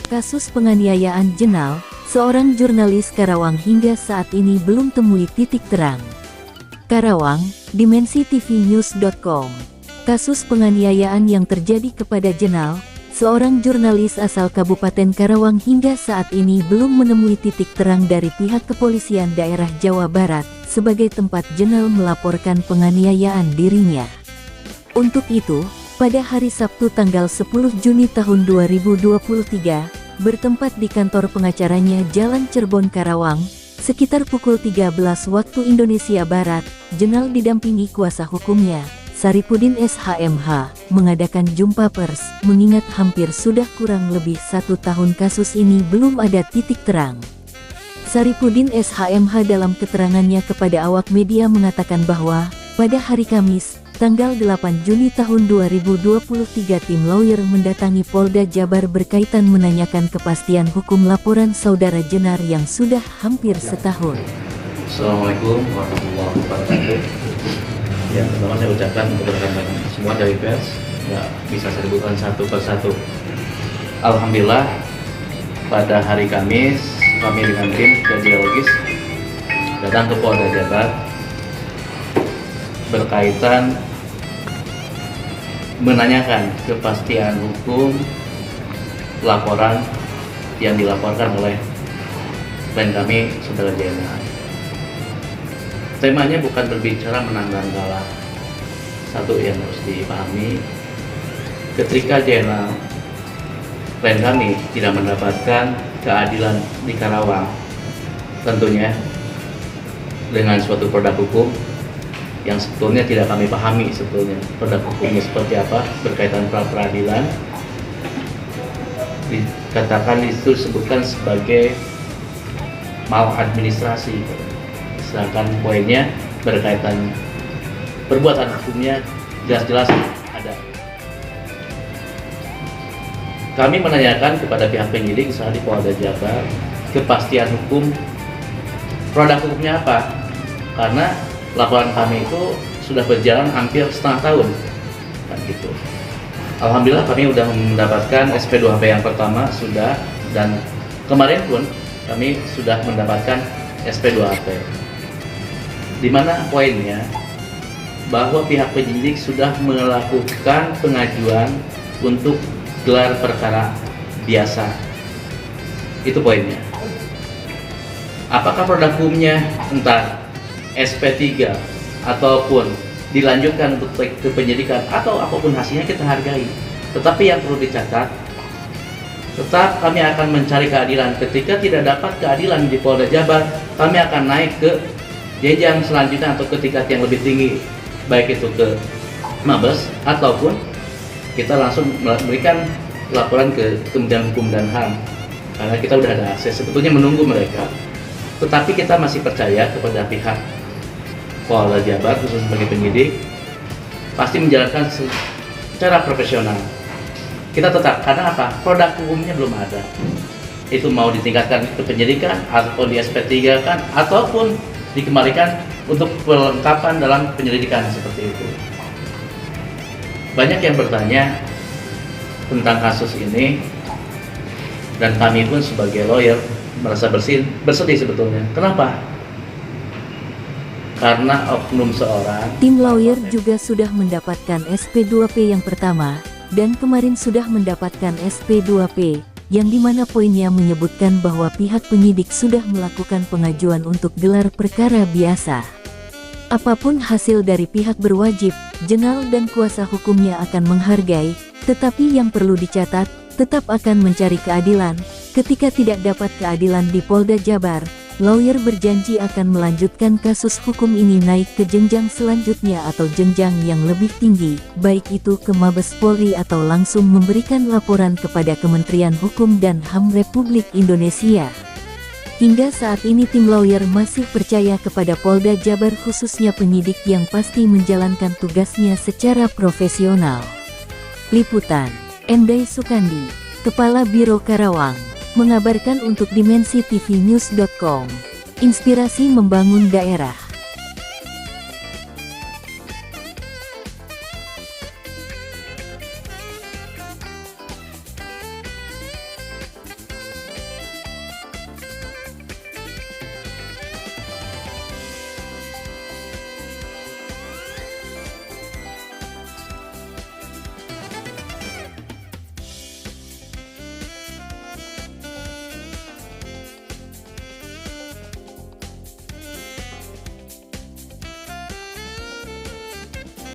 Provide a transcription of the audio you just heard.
Kasus penganiayaan Jenal, seorang jurnalis Karawang hingga saat ini belum temui titik terang. Karawang, dimensitv-news.com. Kasus penganiayaan yang terjadi kepada Jenal, seorang jurnalis asal Kabupaten Karawang hingga saat ini belum menemui titik terang dari pihak kepolisian daerah Jawa Barat, sebagai tempat Jenal melaporkan penganiayaan dirinya. Untuk itu, pada hari Sabtu tanggal 10 Juni tahun 2023, bertempat di kantor pengacaranya Jalan Cirebon Karawang, sekitar pukul 13 waktu Indonesia Barat, Jenal didampingi kuasa hukumnya, Saripudin SHMH, mengadakan jumpa pers, mengingat hampir sudah kurang lebih 1 tahun kasus ini belum ada titik terang. Saripudin SHMH dalam keterangannya kepada awak media mengatakan bahwa, pada hari Kamis, tanggal 8 Juni tahun 2023 tim lawyer mendatangi Polda Jabar berkaitan menanyakan kepastian hukum laporan saudara Jenar yang sudah hampir setahun. Assalamualaikum warahmatullahi wabarakatuh. Ya, pertama saya ucapkan untuk rekan-rekan semua dari pers, ya bisa saya sebutkan satu persatu. Alhamdulillah, pada hari Kamis kami dengan tim geologis datang ke Polda Jabar berkaitan menanyakan kepastian hukum laporan yang dilaporkan oleh klien kami, saudara Jenal. Temanya bukan berbicara menang dan kalah. Satu yang harus dipahami, ketika Jenal, klien kami tidak mendapatkan keadilan di Karawang, tentunya dengan suatu produk hukum yang sebetulnya tidak kami pahami sebetulnya produk hukumnya seperti apa berkaitan pra-peradilan, dikatakan itu disebutkan sebagai maladministrasi, sedangkan poinnya berkaitan perbuatan hukumnya jelas-jelas ada. Kami menanyakan kepada pihak penyidik saat di Polda Jabar kepastian hukum produk hukumnya apa, karena laporan kami itu sudah berjalan hampir setengah tahun, kan gitu. Alhamdulillah kami sudah mendapatkan SP2HP yang pertama sudah, dan kemarin pun kami sudah mendapatkan SP2HP. Di mana poinnya bahwa pihak penyidik sudah melakukan pengajuan untuk gelar perkara biasa. Itu poinnya. Apakah produk hukumnya entah SP3 ataupun dilanjutkan untuk ke penyidikan atau apapun hasilnya kita hargai, tetapi yang perlu dicatat, tetap kami akan mencari keadilan. Ketika tidak dapat keadilan di Polda Jabar, kami akan naik ke jenjang selanjutnya atau ke tingkat yang lebih tinggi, baik itu ke Mabes ataupun kita langsung memberikan laporan ke Kementerian Hukum dan HAM, karena kita sudah ada akses sebetulnya menunggu mereka. Tetapi kita masih percaya kepada pihak Polda Jabar, khusus sebagai penyidik, pasti menjalankan secara profesional. Kita tetap, karena apa? Produk hukumnya belum ada. Itu mau ditingkatkan ke penyidikan, ataupun di SP3 kan, ataupun dikembalikan untuk perlengkapan dalam penyelidikan seperti itu. Banyak yang bertanya tentang kasus ini, dan kami pun sebagai lawyer merasa bersedih sebetulnya. Kenapa? Karena oknum seorang. Tim lawyer juga sudah mendapatkan SP2P yang pertama, dan kemarin sudah mendapatkan SP2P, yang dimana poinnya menyebutkan bahwa pihak penyidik sudah melakukan pengajuan untuk gelar perkara biasa. Apapun hasil dari pihak berwajib, Jenal dan kuasa hukumnya akan menghargai, tetapi yang perlu dicatat, tetap akan mencari keadilan. Ketika tidak dapat keadilan di Polda Jabar, lawyer berjanji akan melanjutkan kasus hukum ini naik ke jenjang selanjutnya atau jenjang yang lebih tinggi, baik itu ke Mabes Polri atau langsung memberikan laporan kepada Kementerian Hukum dan HAM Republik Indonesia. Hingga saat ini tim lawyer masih percaya kepada Polda Jabar, khususnya penyidik yang pasti menjalankan tugasnya secara profesional. Liputan, Endai Sukandi, Kepala Biro Karawang, mengabarkan untuk dimensitv-news.com. Inspirasi membangun daerah.